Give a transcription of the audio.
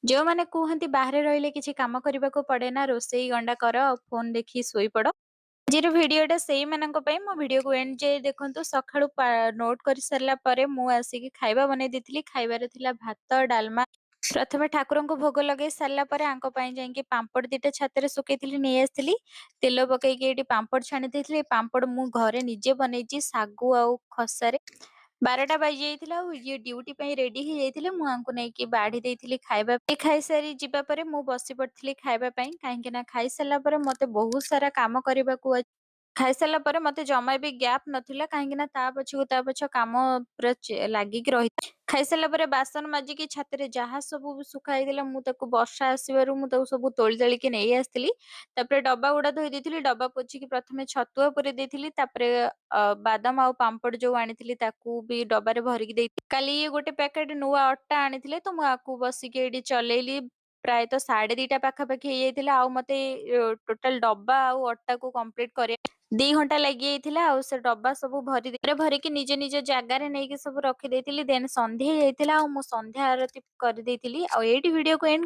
ଯୋଉମାନେ କୁହନ୍ତି ବାହାରେ ରହିଲେ କିଛି କାମ କରିବାକୁ ପଡେ ନା, ରୋଷେଇ ଗଣ୍ଡା କର ଆଉ ଫୋନ ଦେଖି ଶୋଇପଡ। ଆଜିର ଭିଡିଓଟା ସେଇମାନଙ୍କ ପାଇଁ। ମୋ ଭିଡିଓକୁ ଏଣ୍ଡ ଯାଏ ଦେଖନ୍ତୁ। ସକାଳୁ ନୋଟ କରିସାରିଲା ପରେ ମୁଁ ଆସିକି ଖାଇବା ବନେଇ ଦେଇଥିଲି। ଖାଇବାରେ ଥିଲା ଭାତ, ଡାଲମା। ପ୍ରଥମେ ଠାକୁରଙ୍କୁ ଭୋଗ ଲଗେଇ ସାରିଲା ପରେ ଆଙ୍କ ପାଇଁ ଯାଇକି ପାମ୍ପଡ଼ ଦିଟା ଛାତରେ ଶୁଖେଇଥିଲି ନେଇ ଆସିଥିଲି। ତେଲ ପକେଇକି ଏଇଠି ପାମ୍ପଡ଼ ଛାଣି ଦେଇଥିଲି। ଏ ପାମ୍ପଡ଼ ମୁଁ ଘରେ ନିଜେ ବନେଇଛି ଶାଗୁ ଆଉ ଖସାରେ। 12ଟା ବାଜି ଯାଇଥିଲା ଆଉ ଇଏ ଡ୍ୟୁଟି ପାଇଁ ରେଡି ହେଇଯାଇଥିଲେ। ମୁଁ ଆଙ୍କୁ ନେଇକି ବାଢି ଦେଇଥିଲି ଖାଇବା ପାଇଁ। ଖାଇସାରି ଯିବା ପରେ ମୁଁ ବସି ପଡିଥିଲି ଖାଇବା ପାଇଁ। କାହିଁକି ନା ଖାଇସାରିଲା ପରେ ମତେ ବହୁତ ସାରା କାମ କରିବାକୁ ଅଛି। ଖାଇସାରିଲା ପରେ ମତେ ଜମା ବି ଗ୍ୟାପ୍ ନଥିଲା। କାହିଁକି ନା ତା ପଛକୁ ତା ପଛ କାମ ପୁରା ଲାଗିକି ରହିଥିଲା। ଖାଇସାରିଲା ପରେ ବାସନ ମାଜିକି ଛାତରେ ଯାହା ସବୁ ଶୁଖା ହେଇଥିଲା ମୁଁ ତାକୁ ବର୍ଷା ଆସିବାରୁ ମୁଁ ତାକୁ ସବୁ ତୋଳି ତାଳିକି ନେଇ ଆସିଥିଲି। ତାପରେ ଡବା ଗୁଡା ଧୋଇ ଦେଇଥିଲି। ଡବା ପୋଛିକି ପ୍ରଥମେ ଛତୁଆ ପୁରେଇ ଦେଇଥିଲି। ତାପରେ ବାଦାମ ଆଉ ପାମ୍ପଡ ଯୋଉ ଆଣିଥିଲି ତାକୁ ବି ଡବାରେ ଭରିକି ଦେଇଥିଲି। କାଲି ଗୋଟେ ପ୍ୟାକେଟ ନୂଆ ଅଟା ଆଣିଥିଲେ ତ ମୁଁ ଆକୁ ବସିକି ଏଇଠି ଚଲେଇଲି। ପ୍ରାୟତଃ 2:30 ପାଖାପାଖି ହେଇଯାଇଥିଲା। ଆଉ ମତେ ଟୋଟାଲ ଡବା ଆଉ ଅଟାକୁ କମ୍ପ୍ଲିଟ କରିବା 2 ଘଣ୍ଟା ଲାଗିଯାଇଥିଲା। ଆଉ ସେ ଡବା ସବୁ ଭରିକି ନିଜ ନିଜ ଜାଗାରେ ନେଇକି ସବୁ ରଖିଦେଇଥିଲି। ଦେନ୍ ସନ୍ଧ୍ୟା ହେଇଯାଇଥିଲା ଆଉ ମୁଁ ସନ୍ଧ୍ୟା ଆରତି କରିଦେଇଥିଲି। ଆଉ ଏଇଠି ଭିଡିଓକୁ ଏଣ୍ଡ